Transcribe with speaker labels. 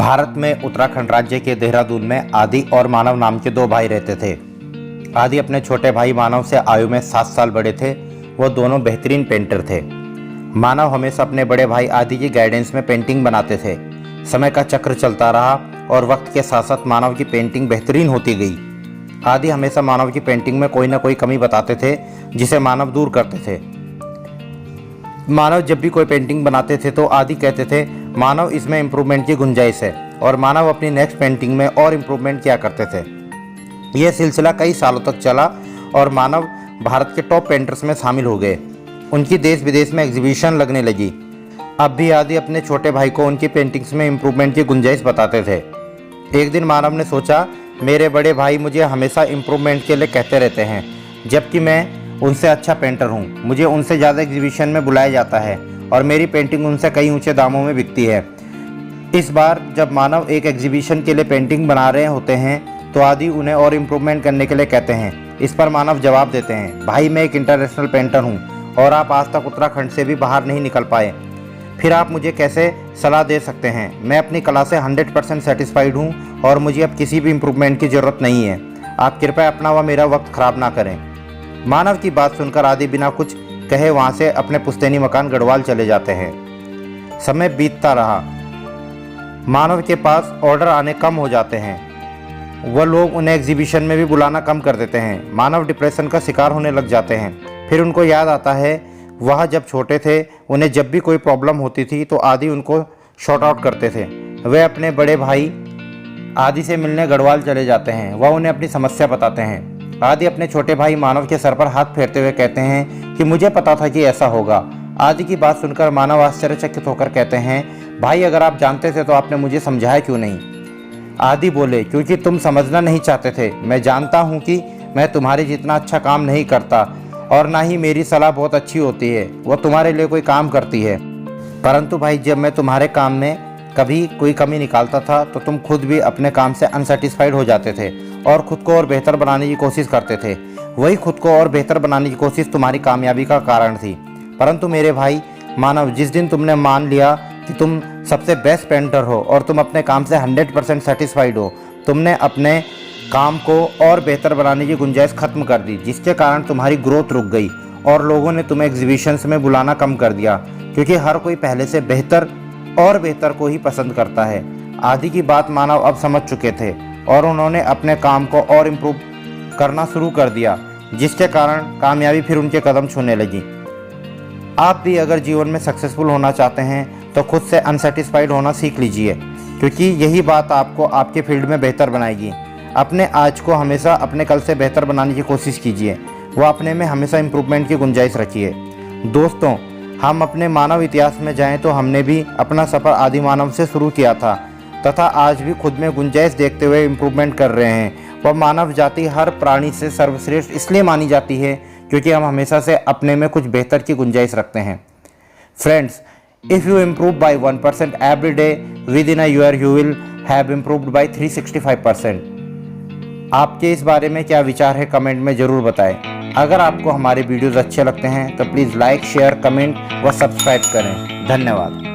Speaker 1: भारत में उत्तराखंड राज्य के देहरादून में आदि और मानव नाम के दो भाई रहते थे। आदि अपने छोटे भाई मानव से आयु में 7 साल बड़े थे। वो दोनों बेहतरीन पेंटर थे। मानव हमेशा अपने बड़े भाई आदि की गाइडेंस में पेंटिंग बनाते थे। समय का चक्र चलता रहा और वक्त के साथ साथ मानव की पेंटिंग बेहतरीन होती गई। आदि हमेशा मानव की पेंटिंग में कोई ना कोई कमी बताते थे जिसे मानव दूर करते थे। मानव जब भी कोई पेंटिंग बनाते थे तो आदि कहते थे मानव इसमें इम्प्रूवमेंट की गुंजाइश है, और मानव अपनी नेक्स्ट पेंटिंग में और इम्प्रूवमेंट किया करते थे। यह सिलसिला कई सालों तक चला और मानव भारत के टॉप पेंटर्स में शामिल हो गए। उनकी देश विदेश में एग्जीबिशन लगने लगी। अब भी आदि अपने छोटे भाई को उनकी पेंटिंग्स में इम्प्रूवमेंट की गुंजाइश बताते थे। एक दिन मानव ने सोचा, मेरे बड़े भाई मुझे हमेशा इम्प्रूवमेंट के लिए कहते रहते हैं, जबकि मैं उनसे अच्छा पेंटर हूँ। मुझे उनसे ज़्यादा एग्जीबिशन में बुलाया जाता है और मेरी पेंटिंग उनसे कई ऊंचे दामों में बिकती है। इस बार जब मानव एक एग्जीबिशन के लिए पेंटिंग बना रहे होते हैं तो आदि उन्हें और इम्प्रूवमेंट करने के लिए कहते हैं। इस पर मानव जवाब देते हैं, भाई मैं एक इंटरनेशनल पेंटर हूँ और आप आज तक उत्तराखंड से भी बाहर नहीं निकल पाए, फिर आप मुझे कैसे सलाह दे सकते हैं। मैं अपनी कला से 100% सेटिस्फाइड हूँ और मुझे अब किसी भी इम्प्रूवमेंट की ज़रूरत नहीं है। आप कृपया अपना व मेरा वक्त ख़राब ना करें। मानव की बात सुनकर आदि बिना कुछ कहे वहाँ से अपने पुश्तैनी मकान गढ़वाल चले जाते हैं। समय बीतता रहा। मानव के पास ऑर्डर आने कम हो जाते हैं। वह लोग उन्हें एग्जीबिशन में भी बुलाना कम कर देते हैं। मानव डिप्रेशन का शिकार होने लग जाते हैं। फिर उनको याद आता है वह जब छोटे थे उन्हें जब भी कोई प्रॉब्लम होती थी तो आदि उनको शॉर्ट आउट करते थे। वे अपने बड़े भाई आदि से मिलने गढ़वाल चले जाते हैं। वह उन्हें अपनी समस्या बताते हैं। आदि अपने छोटे भाई मानव के सर पर हाथ फेरते हुए कहते हैं कि मुझे पता था कि ऐसा होगा। आदि की बात सुनकर मानव आश्चर्यचकित होकर कहते हैं, भाई अगर आप जानते थे तो आपने मुझे समझाया क्यों नहीं। आदि बोले, क्योंकि तुम समझना नहीं चाहते थे। मैं जानता हूँ कि मैं तुम्हारे जितना अच्छा काम नहीं करता और ना ही मेरी सलाह बहुत अच्छी होती है, वो तुम्हारे लिए कोई काम करती है। परंतु भाई जब मैं तुम्हारे काम में कभी कोई कमी निकालता था तो तुम खुद भी अपने काम से अनसेटिस्फाइड हो जाते थे और खुद को और बेहतर बनाने की कोशिश करते थे। वही खुद को और बेहतर बनाने की कोशिश तुम्हारी कामयाबी का कारण थी। परंतु मेरे भाई मानव, जिस दिन तुमने मान लिया कि तुम सबसे बेस्ट पेंटर हो और तुम अपने काम से 100% सेटिस्फाइड हो, तुमने अपने काम को और बेहतर बनाने की गुंजाइश खत्म कर दी, जिसके कारण तुम्हारी ग्रोथ रुक गई और लोगों ने तुम्हें एग्जीबिशंस में बुलाना कम कर दिया, क्योंकि हर कोई पहले से बेहतर और बेहतर को ही पसंद करता है। आदि की बात मानव अब समझ चुके थे और उन्होंने अपने काम को और इम्प्रूव करना शुरू कर दिया, जिसके कारण कामयाबी फिर उनके कदम छूने लगी। आप भी अगर जीवन में सक्सेसफुल होना चाहते हैं तो खुद से अनसेटिस्फाइड होना सीख लीजिए, क्योंकि यही बात आपको आपके फील्ड में बेहतर बनाएगी। अपने आज को हमेशा अपने कल से बेहतर बनाने की कोशिश कीजिए। वह अपने में हमेशा इम्प्रूवमेंट की गुंजाइश रखिए। दोस्तों, हम अपने मानव इतिहास में जाएं तो हमने भी अपना सफ़र आदि मानव से शुरू किया था तथा आज भी खुद में गुंजाइश देखते हुए इम्प्रूवमेंट कर रहे हैं। वह मानव जाति हर प्राणी से सर्वश्रेष्ठ इसलिए मानी जाती है क्योंकि हम हमेशा से अपने में कुछ बेहतर की गुंजाइश रखते हैं। Friends, if you improve by 1% every day, within a year you will have improved by 365%। आपके इस बारे में क्या विचार है कमेंट में ज़रूर बताएं। अगर आपको हमारे वीडियोज़ अच्छे लगते हैं तो प्लीज़ लाइक, शेयर, कमेंट व सब्सक्राइब करें। धन्यवाद।